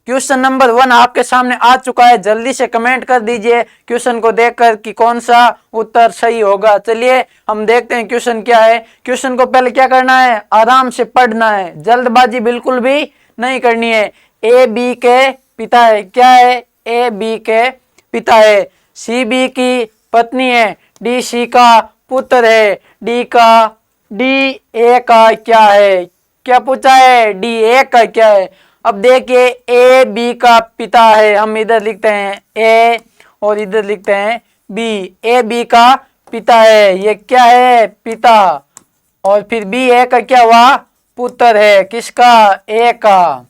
Question number 1 आपके सामने आ चुका है, जल्दी से कमेंट कर दीजिए क्वेश्चन को देखकर कि कौन सा उत्तर सही होगा। चलिए हम देखते हैं क्वेश्चन क्या है। क्वेश्चन को पहले क्या करना है, आराम से पढ़ना है, जल्दबाजी बिल्कुल भी नहीं करनी है। ए बी के पिता है, क्या है, ए बी के पिता है, सी बी की पत्नी है, डी सी का पुत्र है, डी ए का क्या है, क्या पूछा है, डी ए का क्या है। अब देखिए ए बी का पिता है, हम इधर लिखते हैं ए और इधर लिखते हैं बी। ए बी का पिता है, ये क्या है, पिता, और फिर बी ए का क्या हुआ, पुत्र है, किसका, ए का।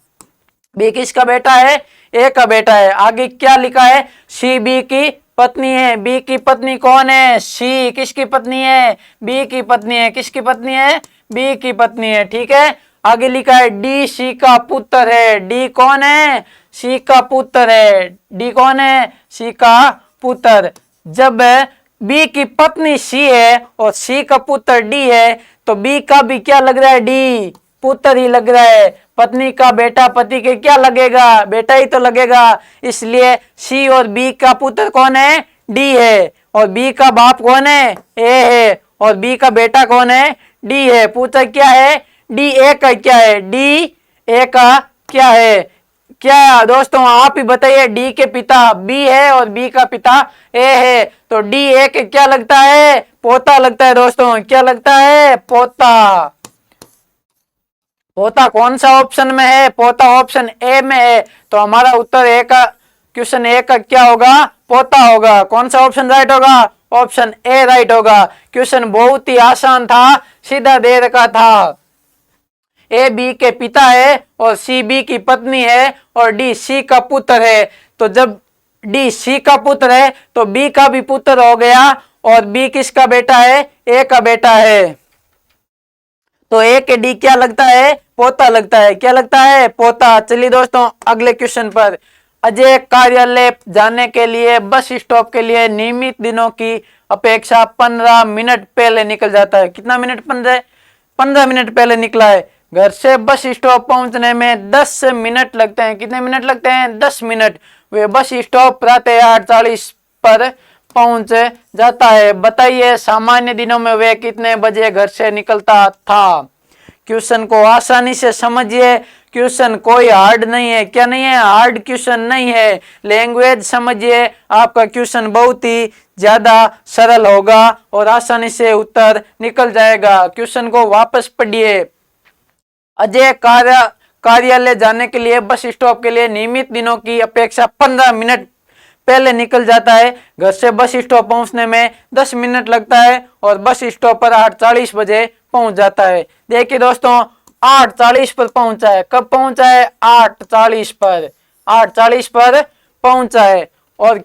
बी किसका बेटा है, ए का बेटा है। आगे क्या लिखा है, सी बी की पत्नी है, बी की पत्नी कौन है, सी किसकी पत्नी है, बी की पत्नी है, किसकी पत्नी है, बी की पत्नी है, ठीक है। आगे लिखा है डी सी का पुत्र है, डी कौन है, सी का पुत्र है, डी कौन है, सी का पुत्र। जब बी की पत्नी सी है और सी का पुत्र डी है तो बी का भी क्या लग रहा है, डी, पुत्र ही लग रहा है। पत्नी का बेटा पति के क्या लगेगा, बेटा ही तो लगेगा, इसलिए सी और बी का पुत्र कौन है, डी है, और बी का बाप कौन है, ए है, और बी का बेटा कौन है, डी है। पूछा क्या है, डी ए का क्या है, डी ए का क्या है। क्या दोस्तों आप ही बताइए, डी के पिता बी है और बी का पिता ए है, तो डी ए के क्या लगता है, पोता लगता है। दोस्तों क्या लगता है, पोता। पोता कौन सा ऑप्शन में है, पोता ऑप्शन ए में है, तो हमारा उत्तर ए का, क्वेश्चन ए का क्या होगा, पोता होगा। कौन सा ऑप्शन राइट होगा, ऑप्शन ए राइट होगा। क्वेश्चन बहुत ही आसान था, सीधा दे रखा था। ए बी के पिता है और सी बी की पत्नी है और डी सी का पुत्र है, तो जब डी सी का पुत्र है तो बी का भी पुत्र हो गया, और बी किसका बेटा है, ए का बेटा है, तो ए के डी क्या लगता है, पोता लगता है, क्या लगता है, पोता। चलिए दोस्तों अगले क्वेश्चन पर। अजय कार्यालय जाने के लिए बस स्टॉप के लिए नियमित दिनों की अपेक्षा 15 मिनट पहले निकल जाता है। कितना मिनट, 15 मिनट पहले निकला है। घर से बस स्टॉप पहुंचने में 10 मिनट लगते हैं। कितने मिनट लगते हैं, 10 मिनट। वे बस स्टॉप प्रातः 8:40 पर पहुंच जाता है। बताइए सामान्य दिनों में वे कितने बजे घर से निकलता था। क्वेश्चन को आसानी से समझिए, क्वेश्चन कोई हार्ड नहीं है, क्या नहीं है, हार्ड क्वेश्चन नहीं है। लैंग्वेज समझिए, आपका क्वेश्चन बहुत ही ज्यादा सरल होगा और आसानी से उत्तर निकल जाएगा। क्वेश्चन को वापस पढ़िए। अजय कार्यालय जाने के लिए बस स्टॉप के लिए नियमित दिनों की अपेक्षा 15 मिनट पहले निकल जाता है। घर से बस स्टॉप पहुंचने में 10 मिनट लगता है और बस स्टॉप पर 8:40 बजे पहुंच जाता है। देखिए दोस्तों 8:40 पर पहुंचा है, कब पहुंचा है, 8:40 पर, 8:40 पर पहुंचा है, और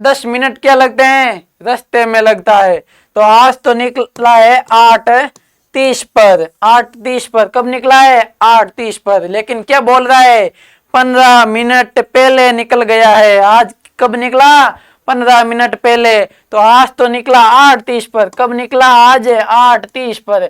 10 मिनट क्या लगते हैं, रास्ते में लगता है। तो आज तो निकला है 8:30 पर, 8:30 पर, कब निकला है, 8:30 पर, लेकिन क्या बोल रहा है, 15 मिनट पहले निकल गया है। आज कब निकला, 15 मिनट पहले, तो आज तो निकला 8:30 पर, कब निकला, आज 8:30 पर।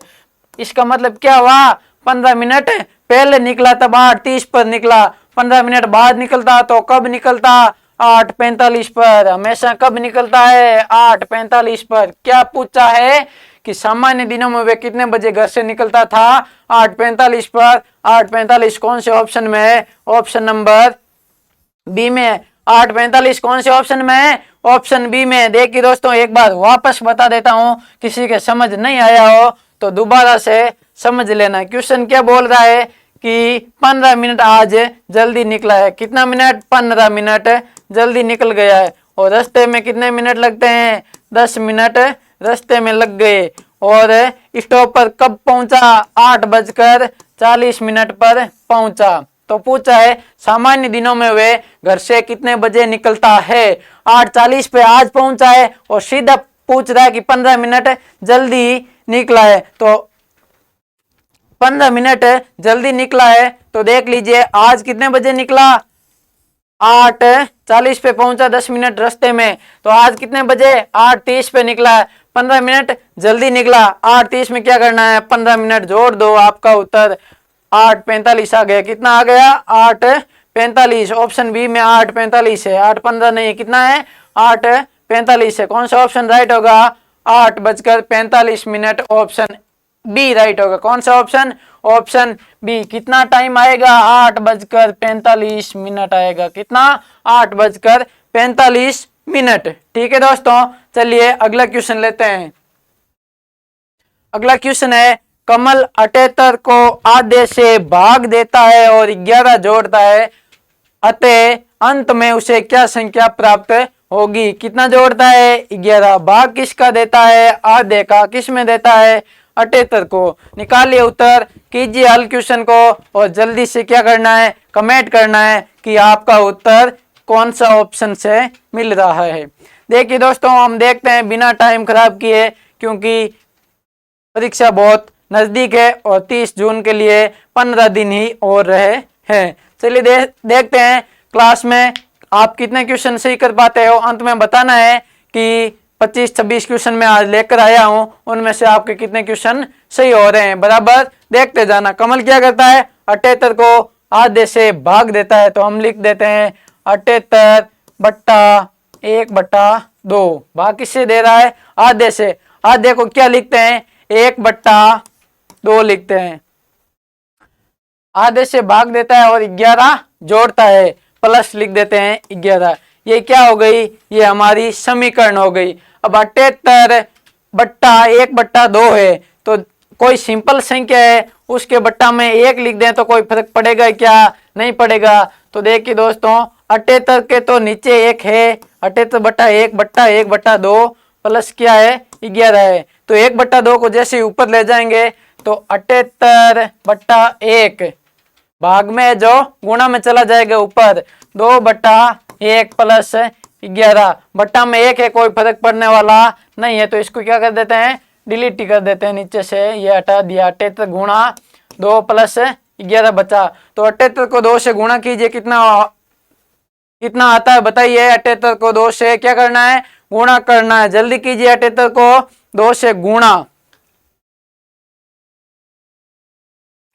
इसका मतलब क्या हुआ, 15 मिनट पहले निकला तब 8:30 पर निकला। 15 मिनट बाद निकलता तो कब निकलता, 8:45 पर। हमेशा कब निकलता है, 8:45 पर। क्या पूछा है कि सामान्य दिनों में वे कितने बजे घर से निकलता था, 8:45 पर। 8:45 कौन से ऑप्शन में है, ऑप्शन नंबर बी में। 8:45 कौन से ऑप्शन में है, ऑप्शन बी में। देखिए दोस्तों एक बार वापस बता देता हूं, किसी के समझ नहीं आया हो तो दोबारा से समझ लेना। क्वेश्चन क्या बोल रहा है कि 15 मिनट आज जल्दी निकला है। कितना मिनट, 15 मिनट जल्दी निकल गया है, और रास्ते में कितने मिनट लगते हैं, 10 मिनट रास्ते में लग गए, और स्टॉप पर कब पहुंचा, 8:40 पर पहुंचा। तो पूछा है सामान्य दिनों में वे घर से कितने बजे निकलता है। 8:40 पे आज पहुंचा है और सीधा पूछ रहा है कि 15 मिनट जल्दी निकला है, तो 15 मिनट जल्दी निकला है। तो देख लीजिए आज कितने बजे निकला, 8:40 पे पहुंचा, 10 मिनट रास्ते में, तो आज कितने बजे, 8:30 पे निकला है, 15 मिनट जल्दी निकला। 8:30 में क्या करना है, 15 मिनट जोड़ दो, आपका उत्तर 8:45 आ गया। कितना आ गया, 45, ऑप्शन बी में 8:45 है, 8:15 नहीं है, कितना है 8:45 है। कौन सा ऑप्शन राइट होगा 8:45, ऑप्शन बी राइट होगा। कौन सा ऑप्शन, ऑप्शन बी। कितना टाइम आएगा 8:45 आएगा, कितना 8:45। ठीक है दोस्तों, चलिए अगला क्वेश्चन लेते हैं। अगला क्वेश्चन है कमल 78 को आधे से भाग देता है और 11 जोड़ता है, अतः अंत में उसे क्या संख्या प्राप्त होगी। कितना जोड़ता है 11, भाग किसका देता है आधे का, किस में देता है 78 को। निकालिए उत्तर, कीजिए हल क्वेश्चन को और जल्दी से क्या करना है कमेंट करना है कि आपका उत्तर कौन सा ऑप्शन से मिल रहा है। देखिए दोस्तों, हम देखते हैं बिना टाइम खराब किए, क्योंकि परीक्षा बहुत नजदीक है और 30 जून के लिए 15 दिन ही और रहे हैं। चलिए देखते हैं क्लास में आप कितने क्वेश्चन सही कर पाते हो। अंत में बताना है कि 25-26 क्वेश्चन मैं आज लेकर आया हूं, उनमें से आपके कितने क्वेश्चन सही हो रहे हैं, बराबर देखते जाना। कमल क्या करता है 78 को आधे से भाग देता है, तो हम लिख देते हैं 78/1/2। भाग किससे दे रहा है आधे से, आधे को क्या लिखते हैं 1/2 लिखते हैं। आधे से भाग देता है और 11 जोड़ता है, प्लस लिख देते हैं 11। ये क्या हो गई, ये हमारी समीकरण हो गई। अब 78/1/2 है, तो कोई सिंपल संख्या है उसके बट्टा में 1 लिख दें तो कोई फर्क पड़ेगा क्या, नहीं पड़ेगा। तो देखिए दोस्तों, 78 के तो नीचे 1 है, 78/1/1/2 प्लस क्या है 11 है, तो 1/2 को जैसे ऊपर ले जाएंगे तो 78/1 भाग में जो गुणा में चला जाएगा ऊपर, 2/1 प्लस 11 बट्टा में 1 है, कोई फर्क पड़ने वाला नहीं है, तो इसको क्या कर देते हैं डिलीट ही कर देते हैं, नीचे से ये हटा दिया। 78 गुणा 2 प्लस 11 बचा, तो 78 को 2 से गुणा कीजिए, कितना कितना आता है बताइए। 78 को 2 से क्या करना है गुणा करना है, जल्दी कीजिए। 78 को 2 से गुणा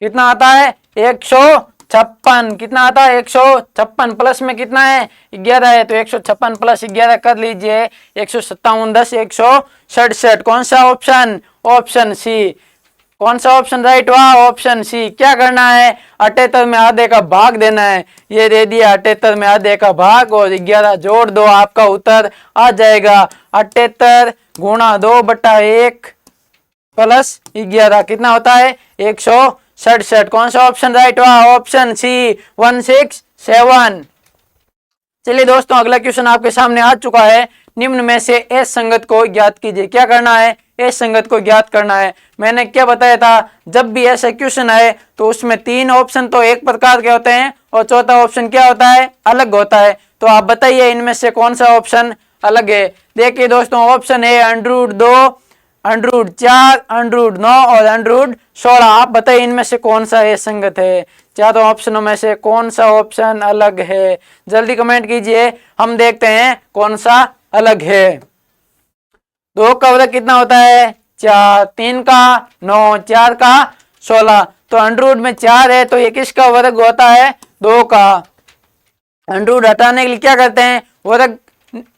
कितना आता है 156, कितना आता है 156, प्लस में कितना है 11 है, तो 156 प्लस 11 कर लीजिए 157 10 167। कौन सा ऑप्शन, ऑप्शन सी। कौन सा ऑप्शन राइट हुआ, ऑप्शन सी। क्या करना है 78 में आधे का भाग देना है, ये दे दिया 78 में आधे का भाग और 11 जोड़ दो, आपका उत्तर आ जाएगा 78 गुणा 2/1 प्लस 11 कितना होता है 167। कौन सा ऑप्शन राइट हुआ, ऑप्शन सी 167। चलिए दोस्तों, अगला क्वेश्चन आपके सामने आ चुका है। निम्न में से एस संगत को ज्ञात कीजिए। क्या करना है एस संगत को ज्ञात करना है। मैंने क्या बताया था, जब भी ऐसा क्वेश्चन आए तो उसमें 3 ऑप्शन तो एक प्रकार के होते हैं और चौथा ऑप्शन क्या होता है अलग होता है। तो आप बताइए इनमें से कौन सा ऑप्शन अलग है। देखिए दोस्तों, ऑप्शन है √2, √4, √9 और √16। आप बताइए इनमें से कौन सा है संगत है, चारों ऑप्शनों में से कौन सा ऑप्शन अलग है, जल्दी कमेंट कीजिए। हम देखते हैं कौन सा अलग है। 2 का वर्ग कितना होता है 4, 3 का 9, 4 का 16, तो अंडररूट में 4 है तो ये किसका वर्ग होता है 2 का। अंडररूट हटाने के लिए क्या करते हैं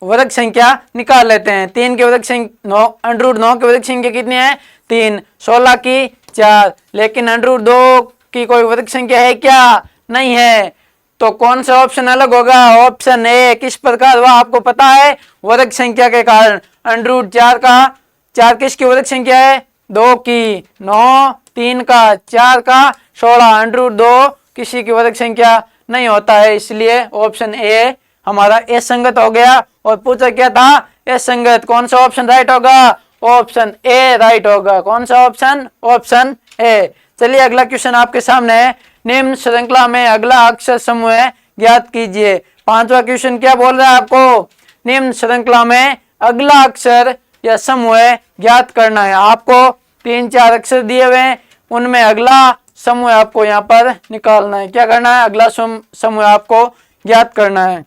वर्ग संख्या निकाल लेते हैं। 3 के वर्ग संख्या 9, √9 के वर्ग संख्या कितनी है 3, 16 की 4, लेकिन √2 की कोई वर्ग संख्या है क्या, नहीं है। तो कौन सा ऑप्शन अलग होगा, ऑप्शन ए। किस प्रकार वह आपको पता है वर्ग संख्या के कारण। √4 का 4 किसकी वर्ग संख्या है 2 की, 9, 3 का 4 का 16, √2 किसी की वर्ग संख्या नहीं होता है, इसलिए ऑप्शन ए हमारा ए संगत हो गया। और पूछा क्या था ए संगत, कौन सा ऑप्शन राइट होगा, ऑप्शन ए राइट होगा। कौन सा ऑप्शन, ऑप्शन ए। चलिए अगला क्वेश्चन आपके सामने है। निम्न श्रृंखला में अगला अक्षर समूह ज्ञात कीजिए। 5वां क्वेश्चन क्या बोल रहा है आपको, निम्न श्रृंखला में अगला अक्षर या समूह ज्ञात करना है। आपको 3-4 अक्षर दिए हुए हैं, उनमें अगला समूह आपको यहाँ पर निकालना है। क्या करना है, अगला समूह आपको ज्ञात करना है।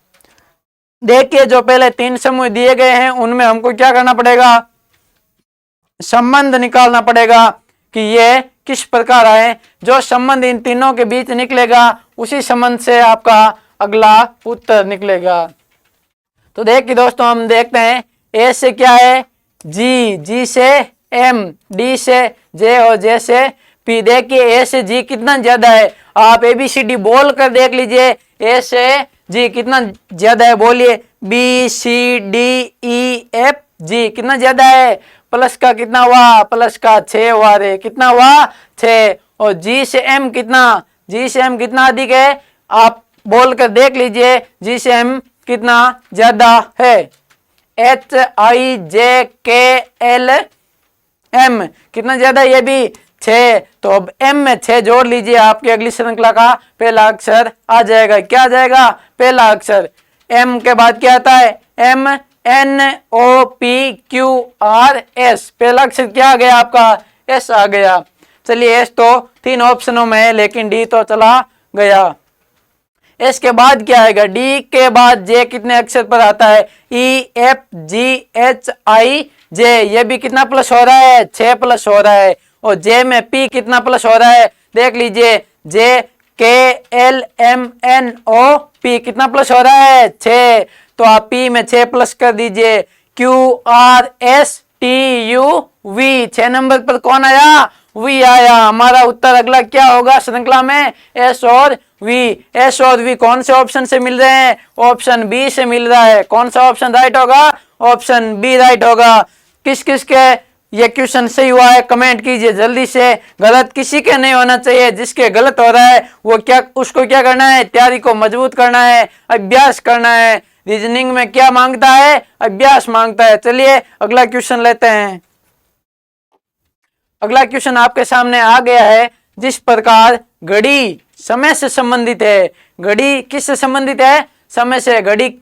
देखिए जो पहले 3 समूह दिए गए हैं उनमें हमको क्या करना पड़ेगा, संबंध निकालना पड़ेगा कि ये किस प्रकार आए। जो संबंध इन तीनों के बीच निकलेगा उसी संबंध से आपका अगला उत्तर निकलेगा। तो देखिए दोस्तों, हम देखते हैं ए से क्या है जी, जी से एम, डी से जे और जे से पी। देखिए ए से जी कितना ज्यादा है, आप ABCD बोल कर देख लीजिए। ए से जी कितना ज्यादा है, बोलिए BCDEF G कितना ज्यादा है, प्लस का कितना हुआ, प्लस का 6 हुआ रे, कितना हुआ 6। और जी से एम कितना, जी से एम कितना अधिक है, आप बोल कर देख लीजिए जी से एम कितना ज्यादा है। HIJKLM कितना ज्यादा, ये भी 6। तो अब M में 6 जोड़ लीजिए, आपकी अगली श्रृंखला का पहला अक्षर आ जाएगा। क्या आ जाएगा, पहला अक्षर। M के बाद क्या आता है, MNOPQRS, पहला अक्षर क्या आ गया आपका, S आ गया। चलिए S तो 3 ऑप्शनों में है, लेकिन D तो चला गया। एस के बाद क्या आएगा, डी के बाद जे कितने अक्षर पर आता है, EFGHIJ, ये भी कितना प्लस हो रहा है, 6 प्लस हो रहा है। और जे में पी कितना प्लस हो रहा है, देख लीजिए JKLMNOP कितना प्लस हो रहा है, 6। तो आप पी में 6 प्लस कर दीजिए। QRSTUV 6 नंबर पर कौन आया, वी आया। हमारा उत्तर अगला क्या होगा श्रृंखला में, एस और वी। एस और वी कौन से ऑप्शन से मिल रहे हैं, ऑप्शन बी से मिल रहा है। कौन सा ऑप्शन राइट होगा, ऑप्शन बी राइट होगा। किस किस के ये क्वेश्चन सही हुआ है कमेंट कीजिए जल्दी से। गलत किसी के नहीं होना चाहिए, जिसके गलत हो रहा है वो क्या, उसको क्या करना है, तैयारी को मजबूत करना है, अभ्यास करना है। रीजनिंग में क्या मांगता है, अभ्यास मांगता है। चलिए अगला क्वेश्चन लेते हैं। अगला क्वेश्चन आपके सामने आ गया है। जिस प्रकार घड़ी समय से संबंधित है, घड़ी किससे संबंधित है, समय से। घड़ी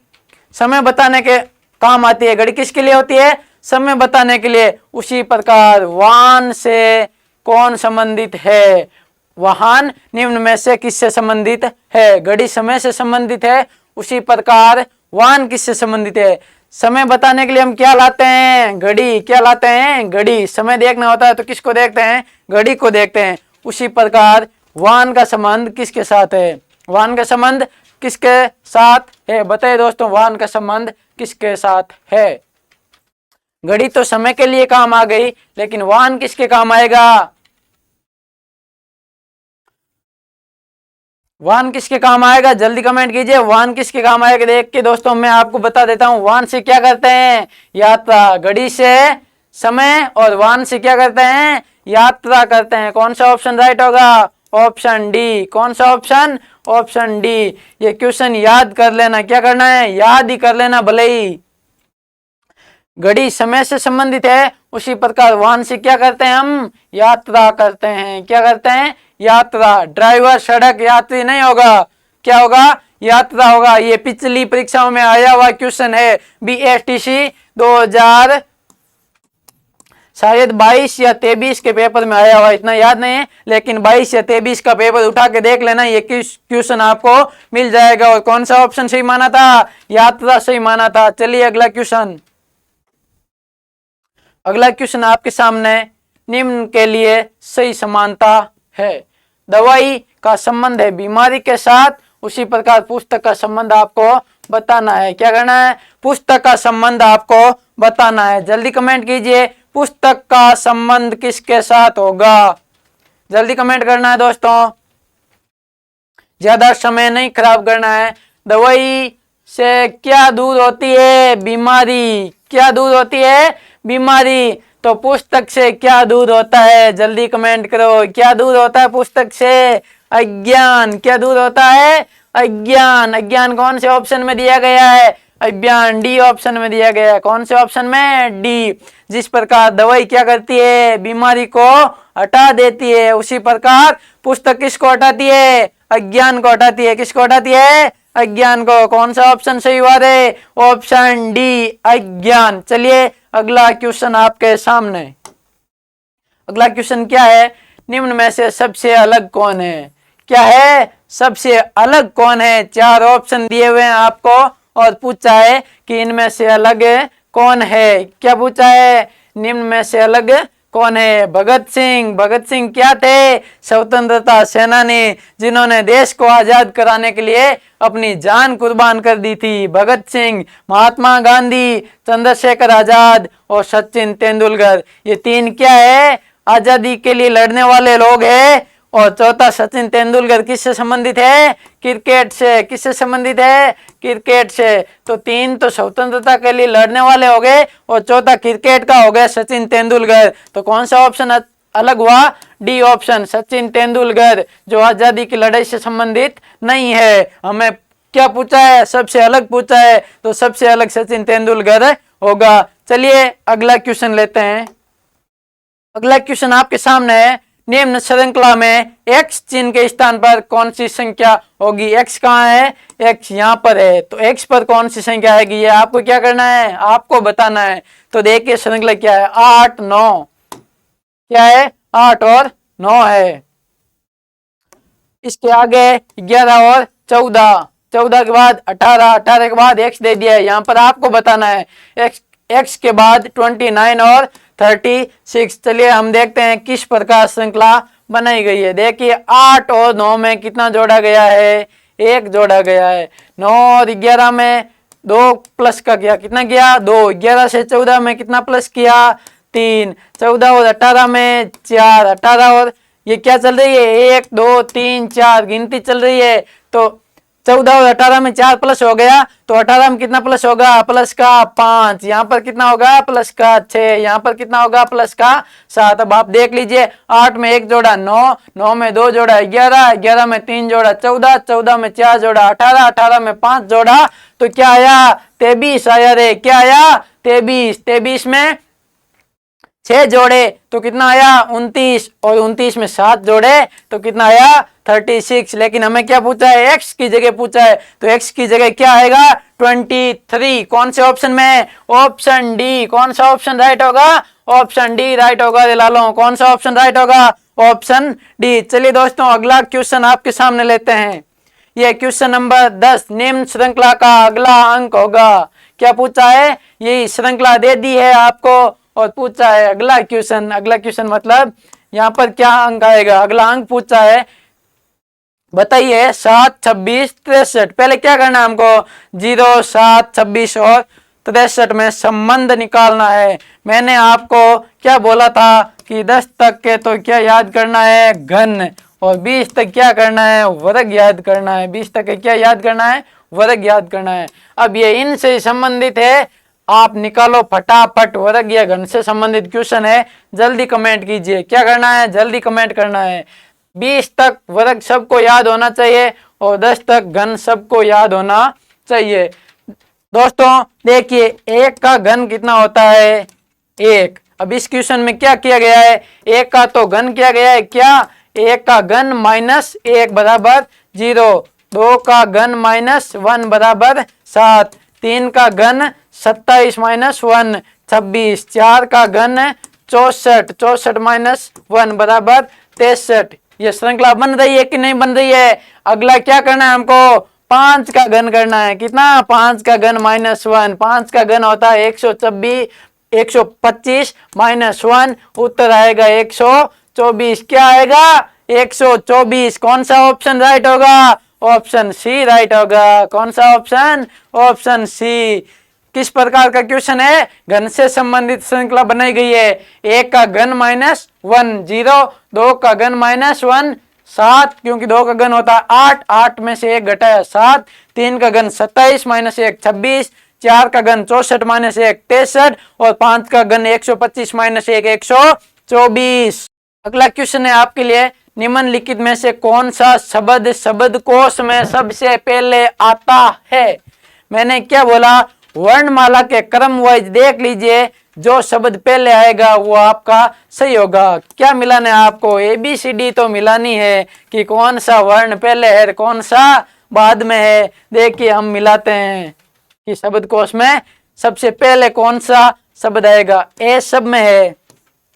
समय बताने के काम आती है, घड़ी किसके लिए होती है, समय बताने के लिए। उसी प्रकार वाहन से कौन संबंधित है, वाहन निम्न में से किससे संबंधित है। घड़ी समय से संबंधित है, उसी प्रकार वाहन किससे संबंधित है। समय बताने के लिए हम क्या लाते हैं, घड़ी। क्या लाते हैं, घड़ी। समय देखना होता है तो किसको देखते हैं, घड़ी को देखते हैं। उसी प्रकार वाहन का संबंध किसके साथ है, वाहन का संबंध किसके साथ है, बताइए दोस्तों, वाहन का संबंध किसके साथ है। घड़ी तो समय के लिए काम आ गई, लेकिन वाहन किसके काम आएगा, वाहन किसके काम आएगा, जल्दी कमेंट कीजिए, वाहन किसके काम आएगा। देख के दोस्तों मैं आपको बता देता हूं, वाहन से क्या करते हैं, यात्रा। घड़ी से समय और वाहन से क्या करते हैं, यात्रा करते हैं। कौन सा ऑप्शन राइट होगा, ऑप्शन डी। कौन सा ऑप्शन, ऑप्शन डी। ये क्वेश्चन याद कर लेना, क्या करना है, याद ही कर लेना भले ही। घड़ी समय से संबंधित है, उसी प्रकार वाहन से क्या करते हैं, हम यात्रा करते हैं। क्या करते हैं, यात्रा। ड्राइवर सड़क यात्री नहीं होगा, क्या होगा, यात्रा होगा। ये पिछली परीक्षाओं में आया हुआ क्वेश्चन है, BSTC 2000 शायद 22 या 23 के पेपर में आया हुआ, इतना याद नहीं है, लेकिन 22 या 23 का पेपर उठा के देख लेना, ये क्वेश्चन आपको मिल जाएगा। और कौन सा ऑप्शन सही माना था, यात्रा सही माना था। चलिए अगला क्वेश्चन। अगला क्वेश्चन आपके सामने, निम्न के लिए सही समानता है। दवाई का संबंध है बीमारी के साथ, उसी प्रकार पुस्तक का संबंध आपको बताना है। क्या करना है, पुस्तक का संबंध आपको बताना है। जल्दी कमेंट कीजिए, पुस्तक का संबंध किसके साथ होगा, जल्दी कमेंट करना है दोस्तों, ज्यादा समय नहीं खराब करना है। दवाई से क्या दूर होती है, बीमारी। क्या दूर होती है, बीमारी। तो पुस्तक से क्या दूर होता है, जल्दी कमेंट करो। क्या दूर होता है पुस्तक से, अज्ञान। क्या दूर होता है, अज्ञान। अज्ञान कौन से ऑप्शन में दिया गया है, अज्ञान डी ऑप्शन में दिया गया है। कौन से ऑप्शन में, डी। जिस प्रकार दवाई क्या करती है, बीमारी को हटा देती है, उसी प्रकार पुस्तक किसको हटाती है, अज्ञान को हटाती है। किसको हटाती है, अज्ञान को। कौन सा ऑप्शन सही हुआ रे, ऑप्शन डी, अज्ञान। चलिए अगला क्वेश्चन आपके सामने। अगला क्वेश्चन क्या है, निम्न में से सबसे अलग कौन है। क्या है, सबसे अलग कौन है। 4 ऑप्शन दिए हुए हैं आपको और पूछा है कि इनमें से अलग कौन है। क्या पूछा है, निम्न में से अलग कौन है? भगत सिंह। भगत सिंह क्या थे? स्वतंत्रता सेनानी, जिन्होंने देश को आजाद कराने के लिए अपनी जान कुर्बान कर दी थी। भगत सिंह, महात्मा गांधी, चंद्रशेखर आजाद और सचिन तेंदुलकर, ये तीन क्या है? आजादी के लिए लड़ने वाले लोग हैं। और चौथा सचिन तेंदुलकर किससे संबंधित है? क्रिकेट से। किससे संबंधित है? क्रिकेट से। तो तीन तो स्वतंत्रता के लिए लड़ने वाले हो गए और चौथा क्रिकेट का हो गया सचिन तेंदुलकर। तो कौन सा ऑप्शन अलग हुआ? डी ऑप्शन, सचिन तेंदुलकर, जो आजादी की लड़ाई से संबंधित नहीं है। हमें क्या पूछा है? सबसे अलग पूछा है, तो सबसे अलग सचिन तेंदुलकर होगा। चलिए अगला क्वेश्चन लेते हैं। अगला क्वेश्चन आपके सामने है, निम्न श्रृंखला में x चिन्ह के स्थान पर कौन सी संख्या होगी? x कहाँ है? x यहाँ पर है, तो x पर कौन सी संख्या आएगी? ये आपको क्या करना है? आपको बताना है। तो देखिए श्रृंखला क्या है? 8 9, क्या है? 8 और 9 है। इसके आगे 11 और 14, 14 के बाद 18, 18 के बाद x दे दिया है। यहाँ पर आपको बताना है x के बाद 29 और 36। चलिए हम देखते हैं किस प्रकार श्रृंखला बनाई गई है। देखिए 8 और 9 में कितना जोड़ा गया है? 1 जोड़ा गया है। 9 और 11 में 2 प्लस का किया, कितना किया? 2। 11 से 14 में कितना प्लस किया? 3। 14 और 18 में 4। 18 और ये क्या चल रही है? 1 2 3 4 गिनती चल रही है। तो 14 और 18 में 4 प्लस हो गया, तो 18 में कितना प्लस होगा? प्लस का 5। यहाँ पर कितना होगा? प्लस का 6। यहाँ पर कितना होगा? प्लस का 7। अब आप देख लीजिए, 8 में 1 जोड़ा 9, 9 में 2 जोड़ा 11, 11 में 3 जोड़ा 14, 14 में 4 जोड़ा 18, 18 में 5 जोड़ा, तो क्या आया? 23 आया रे। क्या आया? 23। 23 में 6 जोड़े तो कितना आया? 29। और 29 में 7 जोड़े तो कितना आया? 36। लेकिन हमें क्या पूछा है? x की जगह पूछा है, तो x की जगह क्या आएगा? 23। कौन से ऑप्शन में? Option D. कौन सा ऑप्शन राइट होगा? ऑप्शन डी राइट होगा। लालो, कौन सा ऑप्शन राइट होगा? Option D. चलिए दोस्तों अगला क्वेश्चन आपके सामने लेते हैं। यह क्वेश्चन नंबर 10 निम्न श्रृंखला का अगला अंक होगा। क्या पूछा है? यही श्रृंखला दे दी है आपको और पूछा है अगला क्वेश्चन। अगला क्वेश्चन मतलब यहाँ पर क्या अंक आएगा? अगला अंक पूछा है, बताइए 7 26 63। पहले क्या करना है हमको? 0 7 26 और 63 में संबंध निकालना है। मैंने आपको क्या बोला था कि 10 तक के तो क्या याद करना है? घन। और 20 तक क्या करना है? वर्ग याद करना है। 20 तक क्या याद करना है? वर्ग याद करना है। अब ये इनसे संबंधित है, आप निकालो फटाफट। वर्ग या घन से संबंधित क्वेश्चन है, जल्दी कमेंट कीजिए। क्या करना है? जल्दी कमेंट करना है। 20 तक वर्ग सबको याद होना चाहिए और 10 तक घन सबको याद होना चाहिए। दोस्तों देखिए 1 का घन कितना होता है? 1। अब इस क्वेश्चन में क्या किया गया है? 1 का तो घन किया गया है। क्या? 1 का घन माइनस 1 बराबर 0। 2 का घन माइनस 1 बराबर 7। 3 का घन 27 माइनस 1 26। 4 का घन 64, 64 माइनस 1 बराबर 63। ये श्रृंखला बन रही है कि नहीं बन रही है? अगला क्या करना है हमको? 5 का घन करना है। कितना? 5 का घन माइनस 1। 5 का घन होता है 125 माइनस 1, उत्तर आएगा 124। क्या आएगा? 124। कौन सा ऑप्शन राइट होगा? ऑप्शन सी राइट होगा। कौन सा ऑप्शन? Option C. किस प्रकार का क्वेश्चन है? घन से संबंधित श्रृंखला बनाई गई है। 1 का घन माइनस 1 0, 2 का घन माइनस 1 7, क्योंकि 2 का घन होता है 8, 8 में से 1 घटाया 7। 3 का घन 27 माइनस 1 26। 4 का घन 64 माइनस 1 63 और 5 का घन 125 माइनस 1 124। अगला क्वेश्चन है आपके लिए, निम्नलिखित में से कौन सा शब्द शब्दकोश में सबसे पहले आता है? मैंने क्या बोला? वर्णमाला के क्रम वाइज देख लीजिए, जो शब्द पहले आएगा वो आपका सही होगा। क्या मिलाना है आपको? ABCD तो मिलानी है कि कौन सा वर्ण पहले है कौन सा बाद में है। देखिए हम मिलाते हैं कि शब्दकोश में सबसे पहले कौन सा शब्द आएगा। ए सब में है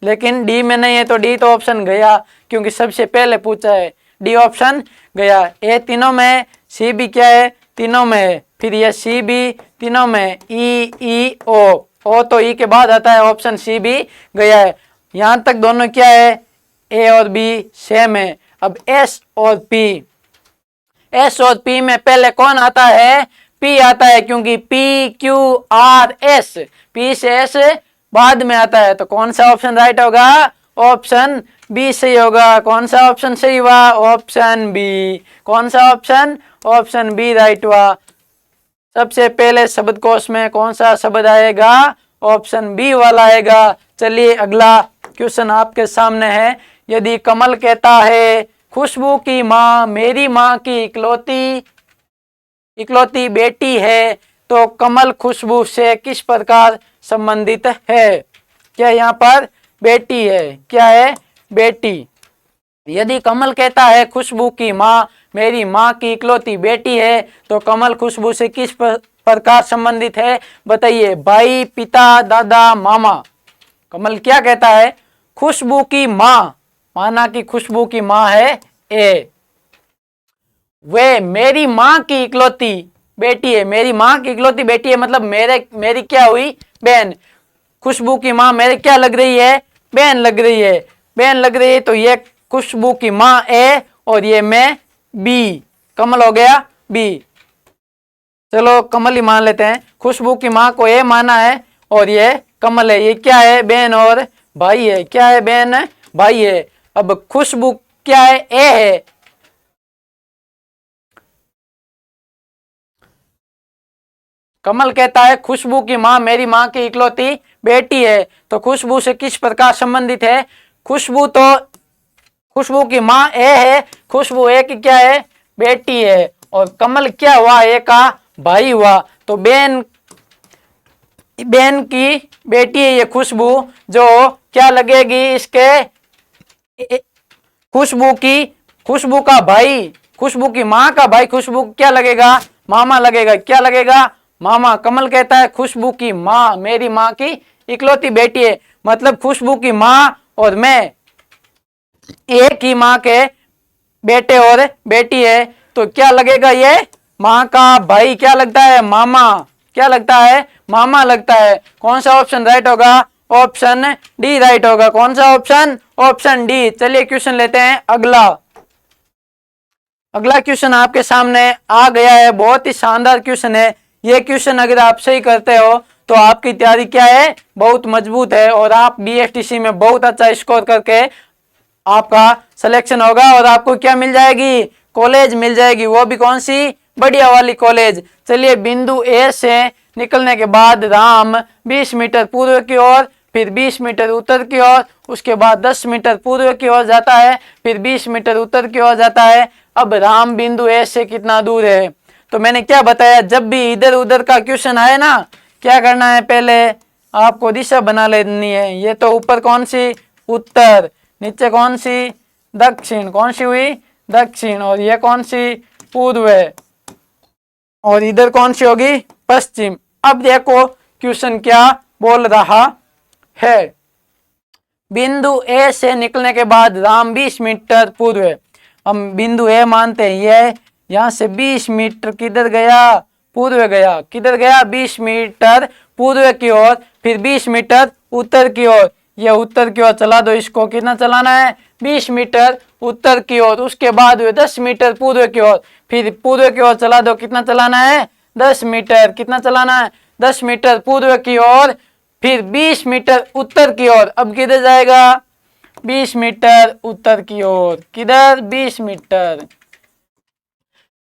लेकिन डी में नहीं है, तो डी तो ऑप्शन गया क्योंकि सबसे पहले पूछा है। डी ऑप्शन गया। ए तीनों में, सी भी क्या है? तीनों में है। फिर ये सी भी तीनों में, ई ई ओ तो ई के बाद आता है, ऑप्शन सी भी गया है। यहां तक दोनों क्या है, ए और बी सेम है। अब एस और पी, एस और पी में पहले कौन आता है, पी आता है, क्योंकि P Q R S, P से एस बाद में आता है। तो कौन सा ऑप्शन राइट होगा, ऑप्शन बी सही होगा। कौन सा ऑप्शन सही हुआ, ऑप्शन बी। कौन सा ऑप्शन, ऑप्शन बी राइट हुआ। सबसे पहले शब्दकोश में कौन सा शब्द आएगा, ऑप्शन बी वाला आएगा। चलिए अगला क्वेश्चन आपके सामने है। यदि कमल कहता है खुशबू की माँ मेरी माँ की इकलौती बेटी है, तो कमल खुशबू से किस प्रकार संबंधित है। क्या यहाँ पर बेटी है, क्या है, बेटी। यदि कमल कहता है खुशबू की माँ मेरी माँ की इकलौती बेटी है, तो कमल खुशबू से किस प्रकार संबंधित है, बताइए। भाई, पिता, दादा, मामा। कमल क्या कहता है, खुशबू की माँ, माना कि खुशबू की माँ है ए, वे मेरी माँ की इकलौती बेटी है। मेरी माँ की इकलौती बेटी है मतलब मेरी क्या हुई, बहन। खुशबू की माँ मेरे क्या लग रही है, बहन लग रही है, बहन लग रही है। तो ये खुशबू की माँ ए और ये मैं बी, कमल हो गया बी। चलो कमल ही मान लेते हैं। खुशबू की माँ को ए माना है और ये कमल है। ये क्या है, बहन और भाई है। क्या है, बहन भाई है। अब खुशबू क्या है, ए है। कमल कहता है खुशबू की माँ मेरी माँ की इकलौती बेटी है, तो खुशबू से किस प्रकार संबंधित है। खुशबू की माँ ए है, खुशबू ए की क्या है, बेटी है। और कमल क्या हुआ, ए का भाई हुआ। तो बहन की बेटी है ये खुशबू, जो क्या लगेगी इसके, खुशबू का भाई, खुशबू की माँ का भाई खुशबू क्या लगेगा, मामा लगेगा। क्या लगेगा, मामा। कमल कहता है खुशबू की माँ मेरी माँ की इकलौती बेटी है, मतलब खुशबू की माँ और मैं एक ही माँ के बेटे और बेटी है। तो क्या लगेगा, ये माँ का भाई क्या लगता है, मामा। क्या लगता है, मामा लगता है। कौन सा ऑप्शन राइट होगा, ऑप्शन डी राइट होगा। कौन सा ऑप्शन, ऑप्शन डी। चलिए क्वेश्चन लेते हैं अगला। अगला क्वेश्चन आपके सामने आ गया है, बहुत ही शानदार क्वेश्चन है। ये क्वेश्चन अगर आप सही करते हो तो आपकी तैयारी क्या है, बहुत मजबूत है और आप बीएसटीसी में बहुत अच्छा स्कोर करके आपका सिलेक्शन होगा और आपको क्या मिल जाएगी, कॉलेज मिल जाएगी। वो भी कौन सी, बढ़िया वाली कॉलेज। चलिए बिंदु ए से निकलने के बाद राम 20 मीटर पूर्व की ओर, फिर 20 मीटर उत्तर की ओर, उसके बाद 10 मीटर पूर्व की ओर जाता है, फिर 20 मीटर उत्तर की ओर जाता है। अब राम बिंदु ए से कितना दूर है। तो मैंने क्या बताया, जब भी इधर उधर का क्वेश्चन आए ना, क्या करना है, पहले आपको दिशा बना लेनी है। ये तो ऊपर कौन सी, उत्तर, नीचे कौन सी, दक्षिण। कौन सी हुई, दक्षिण। और ये कौन सी, पूर्व है। और इधर कौन सी होगी, पश्चिम। अब देखो क्वेश्चन क्या बोल रहा है। बिंदु ए से निकलने के बाद राम 20 मीटर पूर्व है। हम बिंदु ए मानते हैं, ये यहां से 20 मीटर किधर गया, पूर्व गया। किधर गया, 20 मीटर पूर्व की ओर, फिर 20 मीटर उत्तर की ओर। ये उत्तर की ओर चला दो, इसको कितना चलाना है, 20 मीटर उत्तर की ओर। उसके बाद 10 मीटर पूर्व की ओर, फिर पूर्व की ओर चला दो, कितना चलाना है, 10 मीटर। कितना चलाना है, 10 मीटर पूर्व की ओर, फिर 20 मीटर उत्तर की ओर। अब किधर जाएगा, 20 मीटर उत्तर की ओर। किधर, 20 मीटर,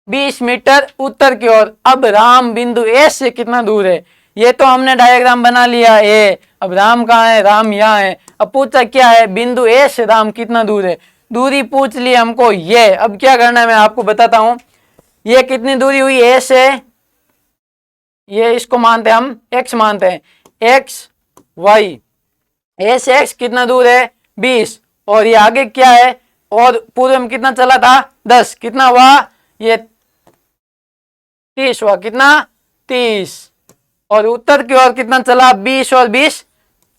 20 मीटर उत्तर की ओर। अब राम बिंदु ए से कितना दूर है, ये तो हमने डायग्राम बना लिया ए। अब राम कहाँ है, राम यहाँ है। अब पूछा क्या है, बिंदु ए से राम कितना दूर है, दूरी पूछ ली हमको ये। अब क्या करना है मैं आपको बताता हूं। ये कितनी दूरी हुई ए से, ये इसको मानते हैं हम एक्स मानते हैं, एक्स वाई। ए से एक्स कितना दूर है, 20। और ये आगे क्या है, और पूर्व में कितना चला था, 10। कितना हुआ, ये 30 हुआ। कितना, 30। और उत्तर की ओर कितना चला, 20 और 20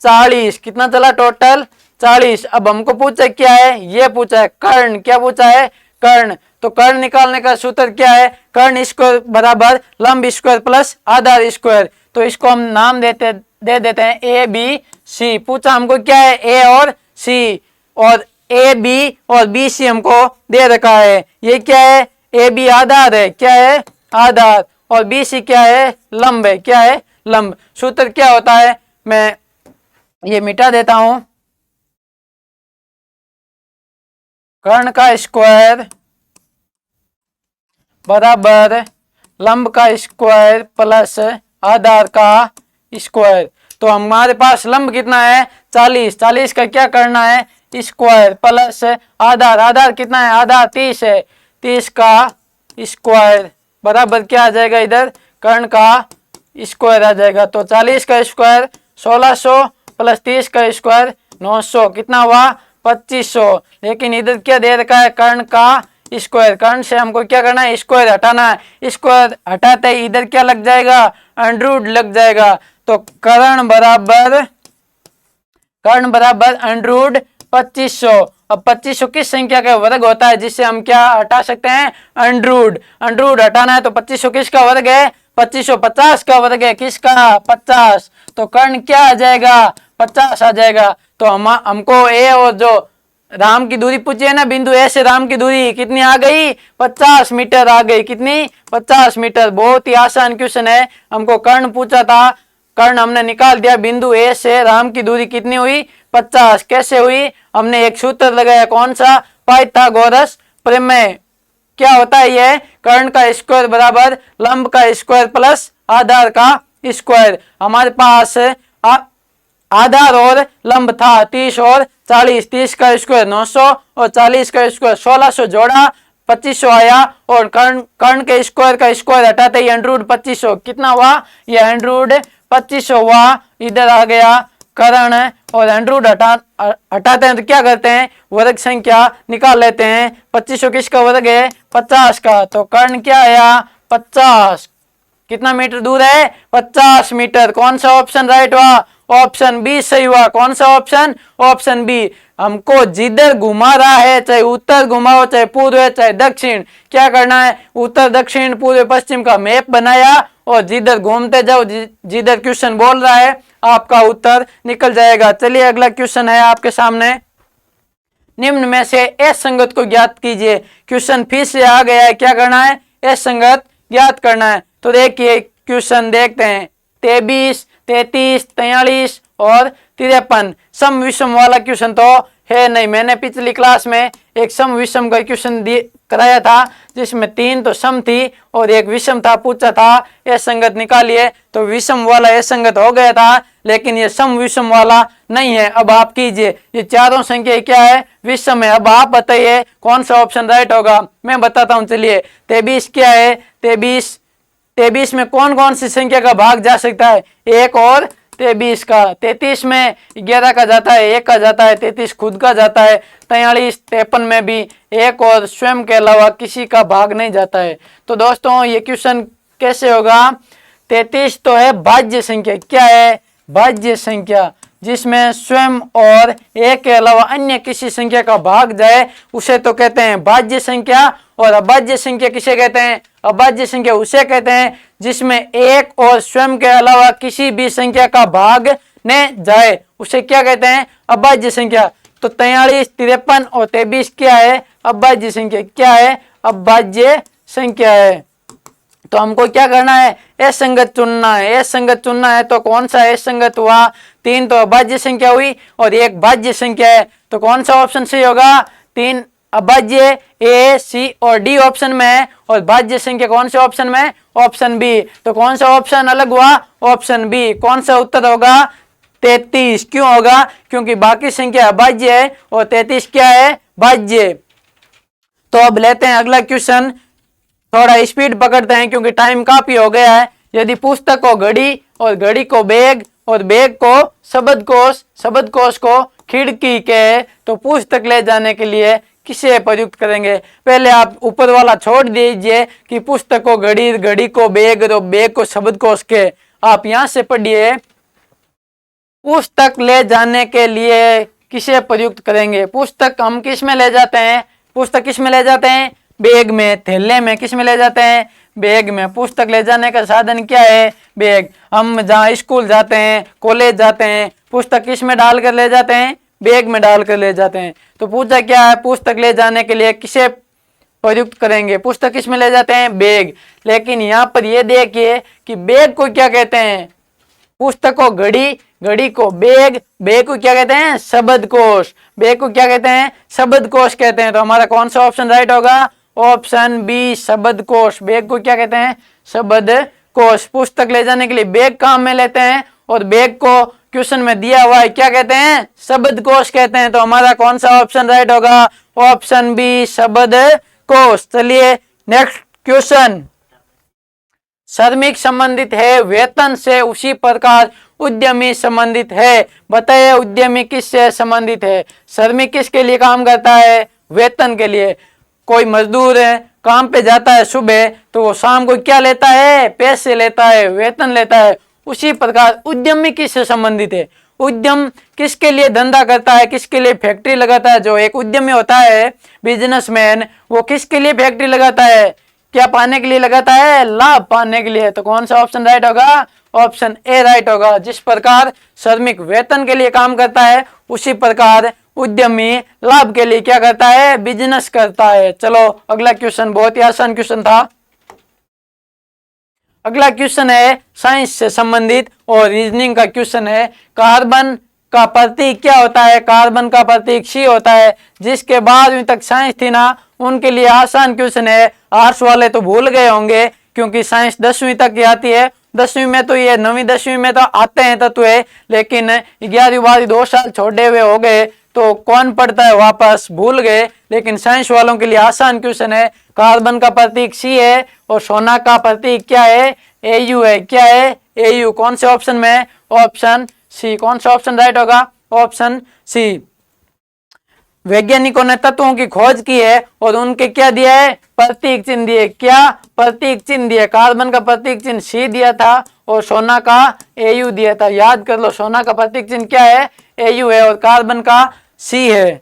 40। कितना चला टोटल, 40। अब हमको पूछा क्या है, ये पूछा है कर्ण। क्या पूछा है, कर्ण। तो कर्ण निकालने का सूत्र क्या है, कर्ण स्क्वायर बराबर लंब स्क्वायर प्लस आधार स्क्वायर। तो इसको हम नाम दे देते हैं ए बी सी। पूछा हमको क्या है, ए और सी, और ए बी और बी सी हमको दे रखा है। ये क्या है, ए बी आधार है, क्या है, आधार, और बी सी क्या है, लंब है, क्या है, लंब। सूत्र क्या होता है, मैं ये मिटा देता हूं, कर्ण का स्क्वायर बराबर लंब का स्क्वायर प्लस आधार का स्क्वायर। तो हमारे पास लंब कितना है, 40, 40 का क्या करना है, स्क्वायर प्लस आधार, आधार कितना है, आधार 30 है, 30 का स्क्वायर बराबर क्या आ जाएगा, इधर कर्ण का स्क्वायर आ जाएगा। तो 40 का स्क्वायर 1600 प्लस 30 का स्क्वायर 900, कितना हुआ, 2500। लेकिन इधर क्या दे रखा है, कर्ण का स्क्वायर, कर्ण से हमको क्या करना है, स्क्वायर हटाना है। स्क्वायर हटाते ही इधर क्या लग जाएगा, अंडररूट लग जाएगा। तो कर्ण बराबर अंडररूट 2500। अब 2500 किस संख्या का वर्ग होता है जिससे हम क्या हटा सकते हैं, अंडररूट। अंडररूट हटाना है तो 2500 किसका वर्ग है, 2550 का वर्ग है, किसका, 50। तो कर्ण क्या आ जाएगा, 50 आ जाएगा। तो हमको ए और जो राम की दूरी पूछी है ना, बिंदु ए से राम की दूरी कितनी आ गई, 50 मीटर आ गई, कितनी, 50 मीटर। बहुत ही आसान क्वेश्चन है, हमको कर्ण पूछा था, कर्ण हमने निकाल दिया। बिंदु ए से राम की दूरी कितनी हुई, 50। कैसे हुई, हमने एक सूत्र लगाया, कौन सा, पाइथागोरस प्रमेय। क्या होता है ये, कर्ण का स्क्वायर बराबर लंब का स्क्वायर प्लस आधार का स्क्वायर। हमारे पास आधार और लंब था 30 और 40, 30 का स्क्वायर 900 और 40 का स्क्वायर 1600, जोड़ा 2500 आया, और कर्ण के स्क्वायर का स्क्वायर हटाते ही अंडररूट 2500, कितना हुआ, ये अंडररूट 2500 हुआ। इधर आ गया कर्ण, और अंडररूट हटाते हैं तो क्या करते हैं, वर्ग संख्या निकाल लेते हैं। 2500 किसका वर्ग है, 50 का। तो कर्ण क्या आया, 50, कितना मीटर दूर है, 50 मीटर। कौन सा ऑप्शन राइट हुआ, ऑप्शन बी सही हुआ। कौन सा ऑप्शन, ऑप्शन बी। हमको जिधर घुमा रहा है, चाहे उत्तर घुमाओ, चाहे पूर्व है, चाहे दक्षिण, क्या करना है, उत्तर दक्षिण पूर्व पश्चिम का मैप बनाया, और जिधर घूमते जाओ, जिधर क्वेश्चन बोल रहा है आपका उत्तर निकल जाएगा। चलिए अगला क्वेश्चन है आपके सामने, निम्न में से एस संगत को ज्ञात कीजिए। क्वेश्चन फिर से आ गया है, क्या करना है, एस संगत ज्ञात करना है। तो देखिए क्वेश्चन देखते हैं, 23, 33, 43 और 53 सम विषम वाला क्वेश्चन तो है नहीं। मैंने पिछली क्लास में एक सम विषम का क्वेश्चन कराया था, जिसमें 3 तो सम थी और एक विषम था, पूछा था ये संगत निकालिए, तो विषम वाला ये संगत हो गया था, लेकिन ये सम विषम वाला नहीं है। अब आप कीजिए, ये चारों संख्या क्या है, विषम है। अब आप बताइए कौन सा ऑप्शन राइट होगा, मैं बताता हूँ। चलिए 23 क्या है, 23 में कौन कौन सी संख्या का भाग जा सकता है, 1 और 23 का। 33 में 11 का जाता है, 1 का जाता है, 33 खुद का जाता है। 43, 53 में भी 1 और स्वयं के अलावा किसी का भाग नहीं जाता है। तो दोस्तों ये क्वेश्चन कैसे होगा, 33 तो है भाज्य संख्या, क्या है, भाज्य संख्या, जिसमें स्वयं और 1 के अलावा अन्य किसी संख्या का भाग जाए उसे तो कहते हैं भाज्य संख्या। और अभाज्य संख्या किसे कहते हैं, अभाज्य संख्या उसे कहते हैं जिसमें 1 और स्वयं के अलावा किसी भी संख्या का भाग न जाए, उसे क्या कहते हैं, अभाज्य संख्या। तो 43, 53 और 23 क्या है, अभाज्य संख्या, क्या है, अभाज्य संख्या है। तो हमको क्या करना है, एस संगत चुनना है। एस संगत चुनना है तो कौन सा एस संगत हुआ, 3 तो अभाज्य संख्या हुई और 1 भाज्य संख्या है। तो कौन सा ऑप्शन सही होगा, 3 अभाज्य, ए, सी और डी ऑप्शन में है, और भाज्य संख्या कौन से ऑप्शन में, ऑप्शन बी। तो कौन सा ऑप्शन अलग हुआ, ऑप्शन बी। कौन सा उत्तर होगा, 33। क्यों होगा, क्योंकि बाकी संख्या अभाज्य है और 33 क्या है, भाज्य। तो अब लेते हैं अगला क्वेश्चन, थोड़ा स्पीड पकड़ते हैं क्योंकि टाइम काफी हो गया है। यदि पुस्तक को घड़ी और घड़ी को बैग और बैग को शब्दकोश, शब्दकोश को खिड़की के, तो पुस्तक ले जाने के लिए किसे प्रयुक्त करेंगे। पहले आप ऊपर वाला छोड़ दीजिए कि पुस्तक को घड़ी, घड़ी को बैग और बैग को शब्दकोश के, आप यहां से पढ़िए, पुस्तक ले जाने के लिए किसे प्रयुक्त करेंगे। पुस्तक हम किस में ले जाते हैं, पुस्तक किस में ले जाते हैं, बैग में, थैले में, किस में ले जाते हैं, बैग में। पुस्तक ले जाने का साधन क्या है, बैग। हम जहाँ स्कूल जाते हैं, कॉलेज जाते हैं, पुस्तक किस में डाल कर ले जाते हैं, बैग में डालकर ले जाते हैं। तो पूछा क्या है, पुस्तक ले जाने के लिए किसे प्रयुक्त करेंगे, पुस्तक किस में ले जाते हैं, बैग। लेकिन यहाँ पर ये देखिए कि बैग को क्या कहते हैं, पुस्तक को घड़ी, घड़ी को बैग, बैग को क्या कहते हैं, शब्दकोश, बैग को क्या कहते हैं, शब्दकोश कहते हैं। तो हमारा कौन सा ऑप्शन राइट होगा, ऑप्शन बी शब्दकोश। बैग को क्या कहते हैं, शब्दकोश। पुस्तक ले जाने के लिए बैग काम में लेते हैं और बैग को क्वेश्चन में दिया हुआ है क्या कहते हैं, शब्दकोश कहते हैं। तो हमारा कौन सा ऑप्शन राइट होगा, ऑप्शन बी शब्दकोश। चलिए नेक्स्ट क्वेश्चन, श्रमिक संबंधित है वेतन से, उसी प्रकार उद्यमी संबंधित है। बताइए उद्यमी किससे संबंधित है, श्रमिक किसके लिए काम करता है, वेतन के लिए। कोई मजदूर है, काम पे जाता है सुबह, तो वो शाम को क्या लेता है, पैसे लेता है, वेतन लेता है। उसी प्रकार उद्यमी किससे संबंधित है, उद्यम किसके लिए धंधा करता है, किसके लिए फैक्ट्री लगाता है। जो एक उद्यमी होता है, बिजनेसमैन, वो किसके लिए फैक्ट्री लगाता है, क्या पाने के लिए लगाता है, लाभ पाने के लिए। तो कौन सा ऑप्शन राइट होगा, ऑप्शन ए राइट होगा। जिस प्रकार श्रमिक वेतन के लिए काम करता है, उसी प्रकार उद्यमी लाभ के लिए क्या करता है, बिजनेस करता है। चलो अगला क्वेश्चन, बहुत ही आसान क्वेश्चन था। अगला क्वेश्चन है साइंस से संबंधित और रीजनिंग का क्वेश्चन है। कार्बन का प्रतीक क्या होता है, कार्बन का प्रतीक सी होता है। जिसके बाद अभी तक साइंस थी ना, उनके लिए आसान क्वेश्चन है। आर्ट्स वाले तो भूल गए होंगे क्योंकि साइंस 10वीं तक की आती है। 10वीं में तो ये 9वीं 10वीं में तो आते हैं तत्व, लेकिन 11वीं 12वीं 2 साल छोड़े हुए हो गए तो कौन पढ़ता है, वापस भूल गए। लेकिन साइंस वालों के लिए आसान क्वेश्चन है। कार्बन का प्रतीक सी है और सोना का प्रतीक क्या है, एयू है। क्या है, एयू। कौन से ऑप्शन में, ऑप्शन सी। कौन सा ऑप्शन राइट होगा, ऑप्शन सी। वैज्ञानिकों ने तत्वों की खोज की है और उनके क्या दिया है, प्रतीक चिन्ह दिए। क्या प्रतीक चिन्ह दिए, कार्बन का प्रतीक चिन्ह सी दिया था और सोना का एयू दिया था। याद कर लो, सोना का प्रतीक चिन्ह क्या है, एयू है, और कार्बन का सी है।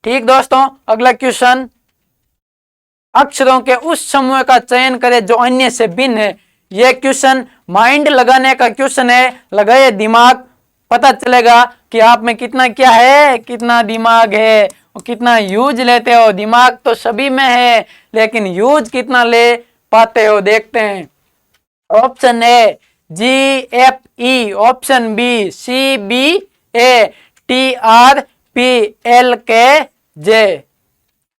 ठीक दोस्तों, अगला क्वेश्चन, अक्षरों के उस समूह का चयन करें जो अन्य से भिन्न है। यह क्वेश्चन माइंड लगाने का क्वेश्चन है। लगाए दिमाग, पता चलेगा कि आप में कितना क्या है, कितना दिमाग है और कितना यूज लेते हो। दिमाग तो सभी में है, लेकिन यूज कितना ले पाते हो, देखते हैं। Option A GFE, option B CBA, TRPLKJ।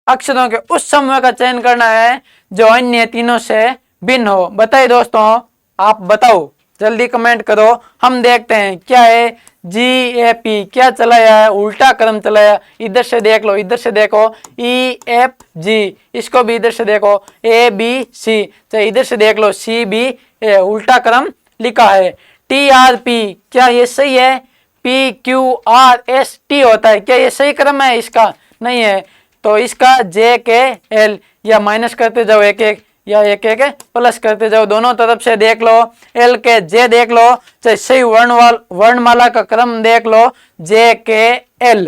अक्षरों के उस समूह का चयन करना है जो अन्य तीनों से भिन्न हो। बताइए दोस्तों, आप बताओ, जल्दी कमेंट करो। हम देखते हैं क्या है। GAP क्या चलाया है, उल्टा क्रम चलाया। इधर से देख लो, इधर से देखो, EFG, इसको भी इधर से देखो, ABC, तो इधर से देख लो, CBA, उल्टा क्रम लिखा है। TRP क्या ये सही है, PQRST होता है, क्या ये सही क्रम है, इसका नहीं है। तो इसका JKL, या माइनस करते जाओ एक एक, या एक एक प्लस करते जाओ, दोनों तरफ से देख लो। LKJ देख लो, चाहे सही वर्णमाला का क्रम देख लो, JKL।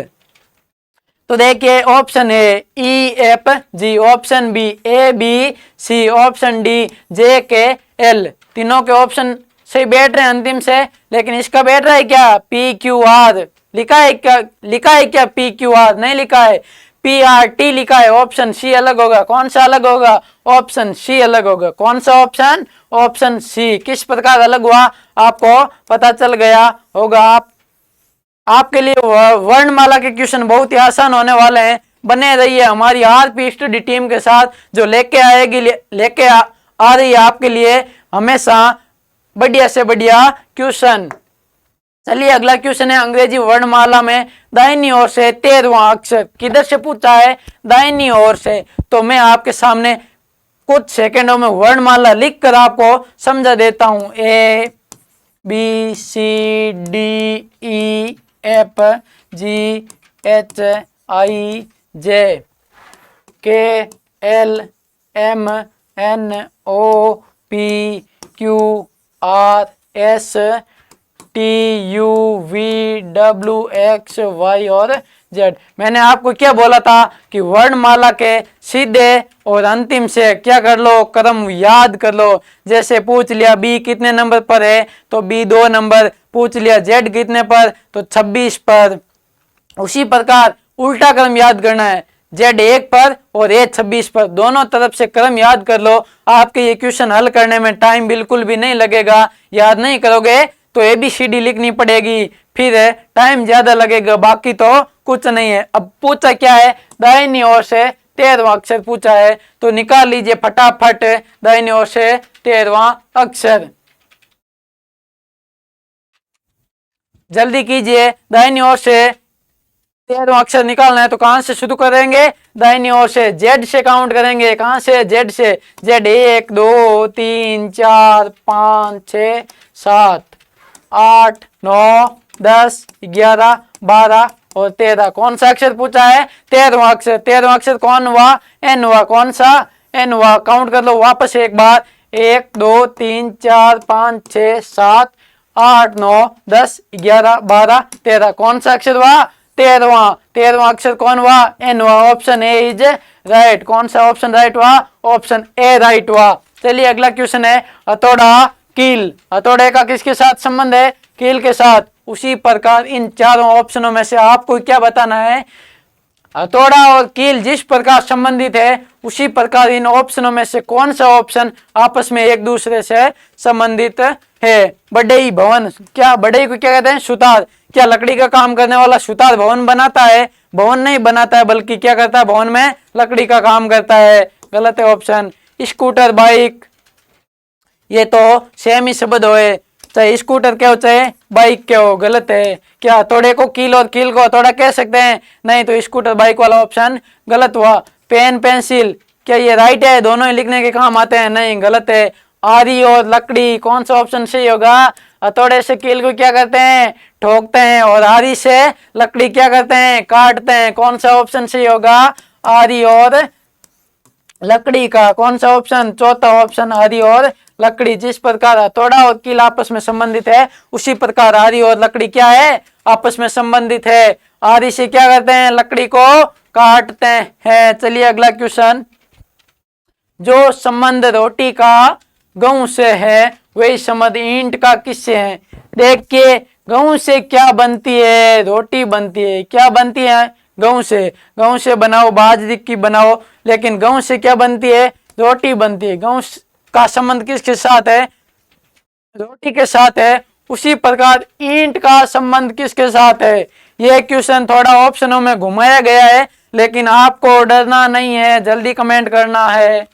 तो देखिए option A EFG, option B ABC, option D JKL। तीनों के ऑप्शन सही बैठ रहे हैं अंतिम से, लेकिन इसका बैठ रहा है क्या, PQR। लिखा है क्या PQR, नहीं लिखा है, PRT लिखा है। ऑप्शन सी अलग होगा। कौन सा अलग होगा, ऑप्शन सी अलग होगा। कौन सा ऑप्शन, ऑप्शन सी। किस प्रकार अलग हुआ आपको पता चल गया होगा। आपके लिए वर्णमाला के क्वेश्चन बहुत ही आसान होने वाले हैं। बने रहिए हमारी RP स्टडी टीम के साथ, जो लेके आ रही है आपके लिए हमेशा बढ़िया से बढ़िया क्वेश्चन। चलिए अगला क्वेश्चन है, अंग्रेजी वर्णमाला में दाहिनी ओर से 13वां अक्षर किधर से पूछा है, दाहिनी ओर से। तो मैं आपके सामने कुछ सेकंडों में वर्णमाला लिखकर आपको समझा देता हूं। ABCDEFGHIJKLMNOPQRSTUVWXY और Z। मैंने आपको क्या बोला था कि वर्णमाला के सीधे और अंतिम से क्या कर लो, क्रम याद कर लो। जैसे पूछ लिया B कितने नंबर पर है, तो B 2 नंबर। पूछ लिया Z कितने पर, तो 26 पर। उसी प्रकार उल्टा क्रम याद करना है, Z1 पर और A26 पर, दोनों तरफ से क्रम याद कर लो। आपके ये क्वेश्चन हल करने में टाइम बिल्कुल भी नहीं लगेगा। याद नहीं करोगे तो ABCD लिखनी पड़ेगी, फिर टाइम ज्यादा लगेगा, बाकी तो कुछ नहीं है। अब पूछा क्या है, दाहिनी ओर से 13वां अक्षर पूछा है, तो निकाल लीजिए फटाफट दाहिनी ओर से 13वां अक्षर। जल्दी कीजिए, दाहिनी ओर से 13वां अक्षर निकालना है। तो कहां से शुरू करेंगे, दाहिनी ओर से Z से काउंट करेंगे। कहां से, Z से। Z 1 2 3 4 5 6 7 8 9 10 11 12 और 13। कौन सा अक्षर पूछा है, 13वां अक्षर। 13वां अक्षर कौन हुआ, N हुआ। कौन सा, N हुआ। काउंट कर लो वापस एक बार, 1 2 3 4 5 6 7 8 9 10 11 12 13। कौन सा अक्षर हुआ, 13वां। 13वां अक्षर कौन हुआ, N हुआ। Option A is right. कौन सा ऑप्शन राइट हुआ, ऑप्शन ए राइट हुआ। चलिए अगला क्वेश्चन है, हथौड़ा कील। हथौड़े का किसके साथ संबंध है, कील के साथ। उसी प्रकार इन चारों ऑप्शनों में से आपको क्या बताना है, हथौड़ा और कील जिस प्रकार संबंधित है, उसी प्रकार इन ऑप्शनों में से कौन सा ऑप्शन आपस में एक दूसरे से संबंधित है। बढ़ई भवन, क्या बढ़ई को क्या कहते हैं, सुतार। क्या लकड़ी का काम करने वाला सुतार भवन बनाता है, भवन नहीं बनाता है, बल्कि क्या करता है, भवन में लकड़ी का काम करता है। गलत है ऑप्शन। स्कूटर बाइक, ये तो सेम ही शब्द होए, चाहे स्कूटर के हो चाहे बाइक के हो। गलत है। क्या हथौड़े को कील और कील को हथौड़ा कह सकते हैं, नहीं, तो स्कूटर बाइक वाला ऑप्शन गलत हुआ। पेन पेंसिल, क्या ये राइट है, दोनों ही लिखने के काम आते हैं, नहीं, गलत है। आरी और लकड़ी, कौन सा ऑप्शन सही होगा, हथौड़े से कील को क्या करते हैं, ठोकते हैं, और आरी से लकड़ी क्या करते हैं, काटते हैं। कौन सा ऑप्शन सही होगा, आरी और लकड़ी का। कौन सा ऑप्शन, चौथा ऑप्शन, आरी और लकड़ी। जिस प्रकार हथौड़ा और कील आपस में संबंधित है, उसी प्रकार आरी और लकड़ी क्या है, आपस में संबंधित है। आरी से क्या करते हैं, लकड़ी को काटते हैं। चलिए अगला क्वेश्चन, जो संबंध रोटी का गेहूं से है, वही संबंध ईंट का किससे है। देखिए, गेहूं से क्या बनती है, रोटी बनती है। क्या बनती है, गेहूं से। गेहूं से बनाओ, बाजरे की बनाओ, लेकिन गेहूं से क्या बनती है, रोटी बनती है। गेहूं का संबंध किसके साथ है, रोटी के साथ है। उसी प्रकार ईंट का संबंध किसके साथ है। यह क्वेश्चन थोड़ा ऑप्शनों में घुमाया गया है, लेकिन आपको डरना नहीं है, जल्दी कमेंट करना है।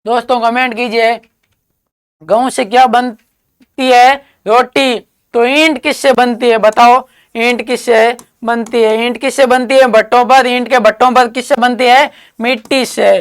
दोस्तों कमेंट कीजिए, गेहूं से क्या बनती है, रोटी। तो ईंट किससे बनती है, बताओ, ईंट किससे बनती है। ईंट किससे बनती है, भट्टों पर। ईंट के भट्टों पर किससे बनती है, मिट्टी से।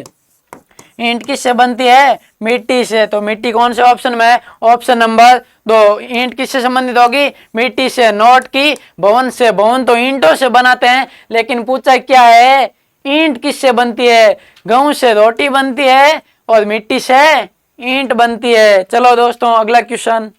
ईंट किससे बनती है, मिट्टी से। तो मिट्टी कौन से ऑप्शन में है, ऑप्शन नंबर 2। ईंट किससे संबंधित होगी, मिट्टी से। नोट की भवन से, भवन तो ईंटों से बनाते हैं, लेकिन पूछा क्या है, ईंट किससे बनती है। गेहूं से रोटी बनती है और मिट्टी से ईंट बनती है। चलो दोस्तों अगला क्वेश्चन,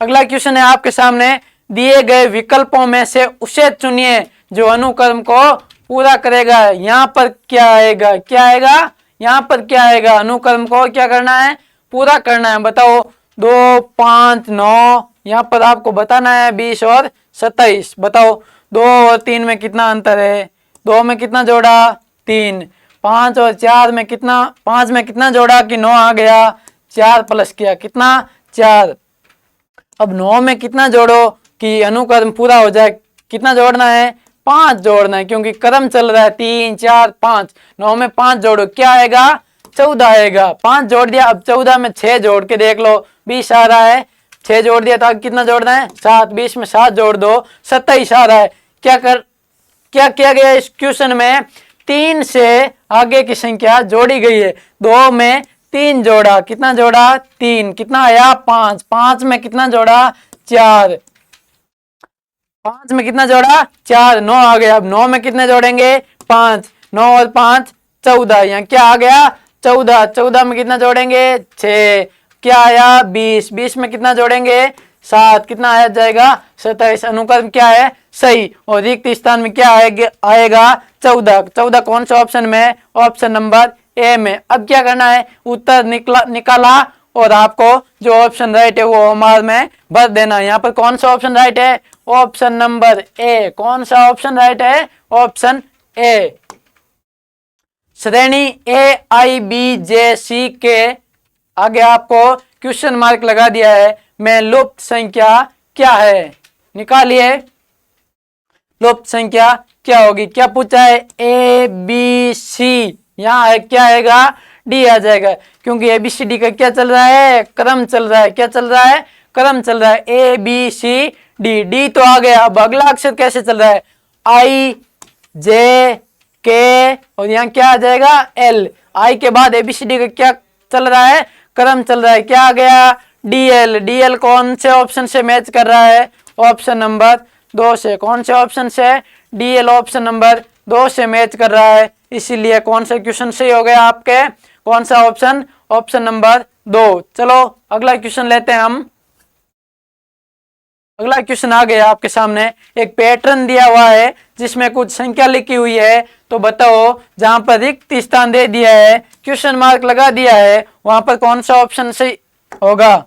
अगला क्वेश्चन है आपके सामने, दिए गए विकल्पों में से उसे चुनिए जो अनुक्रम को पूरा करेगा। यहाँ पर क्या आएगा, क्या आएगा, यहाँ पर क्या आएगा, अनुक्रम को क्या करना है, पूरा करना है। बताओ, 2 5 9, यहाँ पर आपको बताना है 20 और 27। बताओ 2 और 3 में कितना अंतर है, 2 में कितना जोड़ा, 3। 5 और 4 में कितना, 5 में कितना जोड़ा कि 9 आ गया, 4 प्लस किया कितना, 4। अब 9 में कितना जोड़ो कि अनुक्रम पूरा हो जाए, कितना जोड़ना है, 5 जोड़ना है, क्योंकि क्रम चल रहा है 3 4 5। 9 में 5 जोड़ो, क्या आएगा, 14 आएगा। 5 जोड़ दिया, अब 14 में 6 जोड़ के देख लो, 20 आ रहा है। 6 जोड़ दिया तो अब कितना जोड़ना है, 7। 20 में 7 जोड़ दो, 27 आ रहा है। क्या किया गया इस क्वेश्चन में, 3 से आगे की संख्या जोड़ी गई है। 2 में 3 जोड़ा, कितना जोड़ा, 3, कितना आया, 5। 5 में कितना जोड़ा, 4। 5 में कितना जोड़ा, 4, 9 आ गया। अब 9 में कितने जोड़ेंगे, 5। 9 और 5 14, यहाँ क्या आ गया, 14। 14 में कितना जोड़ेंगे, 6, क्या आया, 20। 20 में कितना जोड़ेंगे, 7, कितना आया जाएगा, 27। अनुक्रम क्या है, सही। और रिक्त स्थान में क्या आएगा, 14। 14 कौन सा ऑप्शन में, ऑप्शन नंबर ए में। अब क्या करना है, उत्तर निकाला और आपको जो ऑप्शन राइट है वो हमारे में भर देना है। यहाँ पर कौन सा ऑप्शन राइट है, ऑप्शन नंबर ए। कौन सा ऑप्शन राइट है, ऑप्शन ए। श्रेणी ए आई बी जे सी के आगे आपको क्वेश्चन मार्क लगा दिया है, में लुप्त संख्या क्या है, निकालिए लुप्त संख्या क्या होगी। क्या पूछा है, ए बी सी, यहाँ है क्या आएगा, डी आ जाएगा, क्योंकि एबीसीडी का क्या चल रहा है, क्रम चल रहा है। क्या चल रहा है, क्रम चल रहा है, A B C D. D तो आ गया, अब अगला अक्षर कैसे चल रहा है, आई जे के और यहाँ क्या आ जाएगा, एल। आई के बाद एबीसीडी का क्या चल रहा है, क्रम चल रहा है, क्या आ गया, डीएल। डीएल कौन से ऑप्शन से मैच कर रहा है, ऑप्शन नंबर 2 से। कौन से ऑप्शन से, डीएल ऑप्शन नंबर 2 से मैच कर रहा है, इसीलिए कौन सा क्वेश्चन सही हो गया आपके, कौन सा ऑप्शन, ऑप्शन नंबर 2। चलो अगला क्वेश्चन लेते हैं हम। अगला क्वेश्चन आ गया आपके सामने, एक पैटर्न दिया हुआ है जिसमें कुछ संख्या लिखी हुई है, तो बताओ जहां पर रिक्त स्थान दे दिया है, क्वेश्चन मार्क लगा दिया है, वहां पर कौन सा ऑप्शन सही होगा,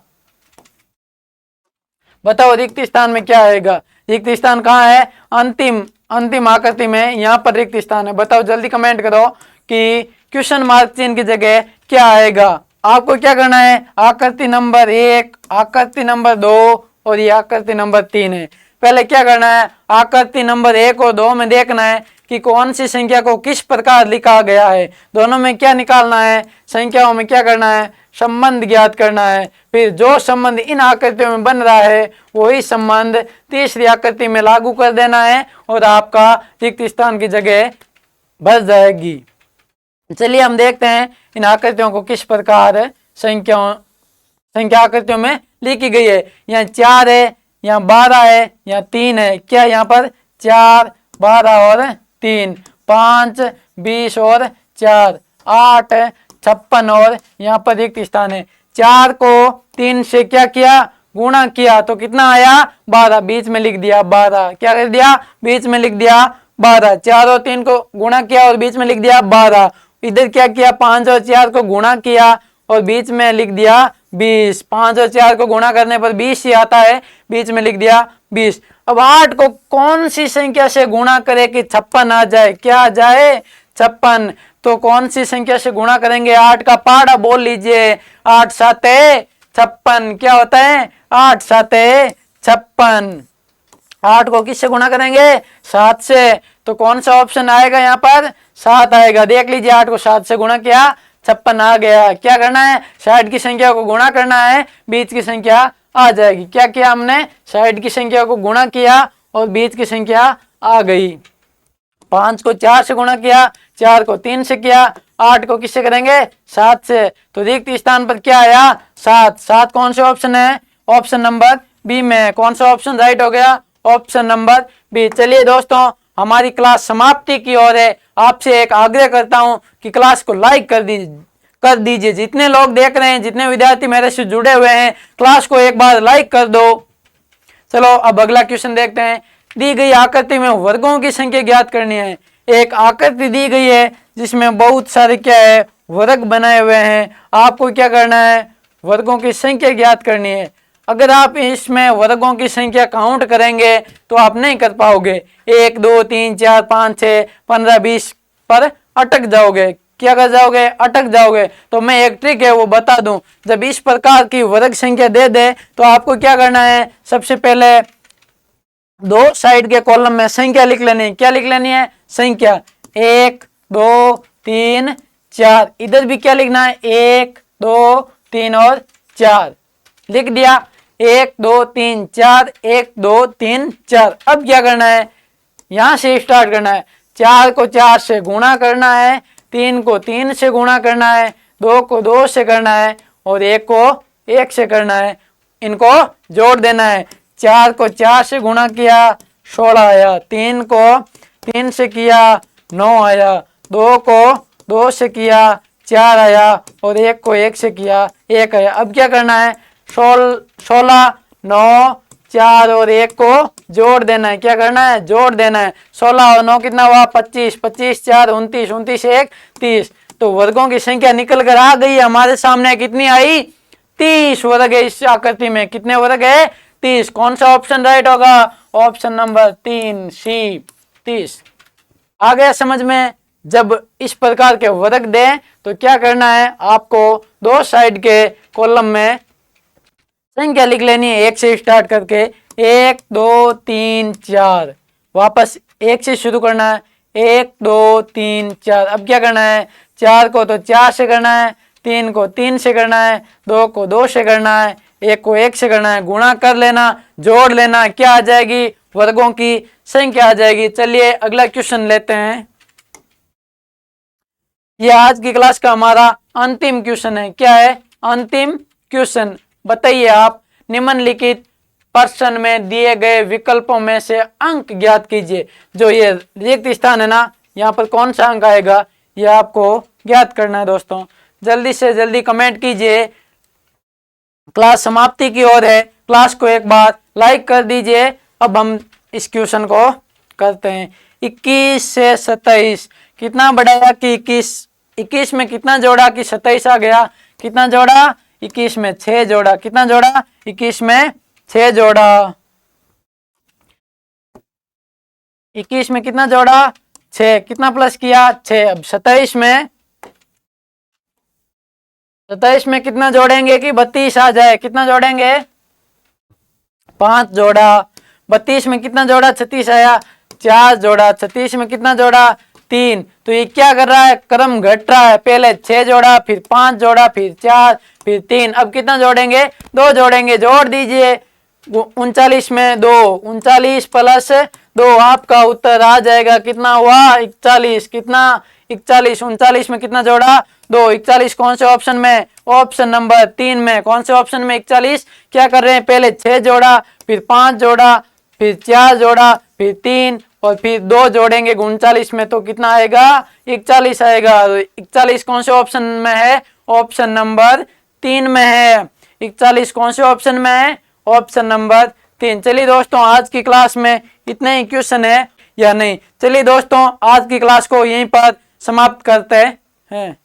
बताओ रिक्त स्थान में क्या आएगा। रिक्त स्थान कहाँ है, अंतिम आकृति में, यहाँ पर रिक्त स्थान है। बताओ जल्दी कमेंट करो कि क्वेश्चन मार्क चिन्ह की जगह क्या आएगा। आपको क्या करना है, आकृति नंबर 1, आकृति नंबर 2 और ये आकृति नंबर 3 है। पहले क्या करना है, आकृति नंबर 1 और 2 में देखना है कि कौन सी संख्या को किस प्रकार लिखा गया है। दोनों में क्या निकालना है, संख्याओं में क्या करना है, संबंध ज्ञात करना है। फिर जो संबंध इन आकृतियों में बन रहा है वही संबंध तीसरी आकृति में लागू कर देना है और आपका रिक्त स्थान की जगह भर जाएगी। चलिए हम देखते हैं इन आकृतियों को किस प्रकार संख्या आकृतियों में लिखी गई है। यहाँ 4 है, यहाँ 12 है, यहाँ 3 है। क्या यहाँ पर 4, 12 और 3, 5, 20 और 4, 8, 56 और यहाँ पर रिक्त स्थान है। 4 को 3 से क्या किया, गुणा किया, तो कितना आया, 12, बीच में लिख दिया 12। क्या कर दिया, बीच में लिख दिया 12। 4 और 3 को गुणा किया और बीच में लिख दिया 12। इधर क्या किया, 5 और 4 को गुणा किया और बीच में लिख दिया 20। 5 और 4 को गुणा करने पर 20 ही आता है, बीच में लिख दिया 20। अब 8 को कौन सी संख्या से गुणा करे कि 56 आ जाए, क्या आ जाए, 56। तो कौन सी संख्या से गुणा करेंगे, 8 का पहाड़ा बोल लीजिए, 8 7 56। क्या होता है, 8 7 56। 8 को किससे गुणा करेंगे, 7 से। तो कौन सा ऑप्शन आएगा, यहाँ पर 7 आएगा। देख लीजिए 8 को 7 से गुणा किया, 56 आ गया। क्या करना है, साइड की संख्या को गुणा करना है, बीच की संख्या आ जाएगी। क्या किया हमने, साइड की संख्या को गुणा किया और बीच की संख्या आ गई। 5 को 4 से गुणा किया, 4 को 3 से किया, 8 को किससे करेंगे, 7 से। तो रिक्त स्थान पर क्या आया, 7। 7 कौन से ऑप्शन है, ऑप्शन नंबर बी में। कौन सा ऑप्शन राइट हो गया, ऑप्शन नंबर बी। चलिए दोस्तों हमारी क्लास समाप्ति की ओर है। आपसे एक आग्रह करता हूं कि क्लास को लाइक कर दीजिए। जितने लोग देख रहे हैं, जितने विद्यार्थी मेरे से जुड़े हुए हैं, क्लास को एक बार लाइक कर दो। चलो अब अगला क्वेश्चन देखते हैं। दी गई आकृति में वर्गों की संख्या ज्ञात करनी है। एक आकृति दी गई है जिसमें बहुत सारे क्या है, वर्ग बनाए हुए हैं। आपको क्या करना है, वर्गों की संख्या ज्ञात करनी है। अगर आप इसमें वर्गों की संख्या काउंट करेंगे तो आप नहीं कर पाओगे। 1 2 3 4 5 6 15 20 पर अटक जाओगे। क्या कर जाओगे, अटक जाओगे। तो मैं एक ट्रिक है वो बता दूं। जब इस प्रकार की वर्ग संख्या दे दे तो आपको क्या करना है, सबसे पहले 2 साइड के कॉलम में संख्या लिख लेनी है। क्या लिख लेनी है, संख्या 1 2 3 4। इधर भी क्या लिखना है, 1 2 3 और 4 लिख दिया। 1 2 3 4 1 2 3 4। अब क्या करना है, यहां से स्टार्ट करना है। 4 को 4 से गुणा करना है, 3 को 3 से गुणा करना है, 2 को 2 से करना है और 1 को 1 से करना है। इनको जोड़ देना है। 4 को 4 से गुणा किया 16 आया, 3 को 3 से किया 9 आया, 2 को 2 से किया 4 आया और 1 को 1 से किया 1 आया। अब क्या करना है, 16 9 4 और 1 को जोड़ देना है। क्या करना है, जोड़ देना है। 16 और 9 कितना हुआ, 25 25 4 29 29 1 30। तो वर्गों की संख्या निकल कर आ गई हमारे सामने, कितनी आई? 30 वर्ग है इस आकृति में। कितने वर्ग है? 30। कौन सा ऑप्शन राइट होगा? ऑप्शन नंबर 3 सी, 30। आ गया समझ में? जब इस प्रकार के वर्ग दें तो क्या करना है आपको? दो साइड के कॉलम में संख्या लिख लेनी है, 1 से स्टार्ट करके, 1 2 3 4। वापस 1 से शुरू करना है, 1 2 3 4। अब क्या करना है? 4 को तो 4 से करना है, 3 को 3 से करना है, 2 को 2 से करना है, 1 को 1 से करना है। गुणा कर लेना, जोड़ लेना, क्या आ जाएगी? वर्गों की संख्या आ जाएगी। चलिए अगला क्वेश्चन लेते हैं। ये आज की क्लास का हमारा अंतिम क्वेश्चन है। क्या है? अंतिम क्वेश्चन। बताइए आप, निम्नलिखित प्रश्न में दिए गए विकल्पों में से अंक ज्ञात कीजिए। जो ये रिक्त स्थान है ना, यहाँ पर कौन सा अंक आएगा ये आपको ज्ञात करना है दोस्तों। जल्दी से जल्दी कमेंट कीजिए। क्लास समाप्ति की ओर है। क्लास को एक बार लाइक कर दीजिए। अब हम इस क्वेश्चन को करते हैं। 21 से 27 कितना बढ़ाया कि 21 में कितना जोड़ा कि 27 आ गया? कितना जोड़ा? 21 में 6 जोड़ा। कितना जोड़ा? 21 में 6 जोड़ा। 21 में कितना जोड़ा? 6। कितना प्लस किया? 6। अब 27 में कितना जोड़ेंगे कि 32 आ जाए? कितना जोड़ेंगे? 5 जोड़ा। 32 में कितना जोड़ा? 36 आया, 4 जोड़ा। 36 में कितना जोड़ा? 3। तो ये क्या कर रहा है? क्रम घट रहा है। पहले 6 जोड़ा, फिर 5 जोड़ा, फिर 4, फिर 3। अब कितना जोड़ेंगे? 2 जोड़ेंगे। जोड़ दीजिए। 39 में 2, 39 प्लस 2, आपका उत्तर आ जाएगा। कितना हुआ? 41। कितना? 41। 39 में कितना जोड़ा? 2। 41 कौन से ऑप्शन में? ऑप्शन नंबर 3 में। कौन से ऑप्शन में 41? क्या कर रहे हैं? पहले 6 जोड़ा, फिर 5 जोड़ा, फिर 4 जोड़ा, फिर 3 और फिर 2 जोड़ेंगे 39 में, तो कितना आएगा? 41 आएगा। 41 कौन से ऑप्शन में है? ऑप्शन नंबर 3 में है। 41 कौन से ऑप्शन में है? Option number 3। चलिए दोस्तों, आज की क्लास में इतने ही क्वेश्चन है या नहीं? चलिए दोस्तों, आज की क्लास को यहीं पर समाप्त करते हैं।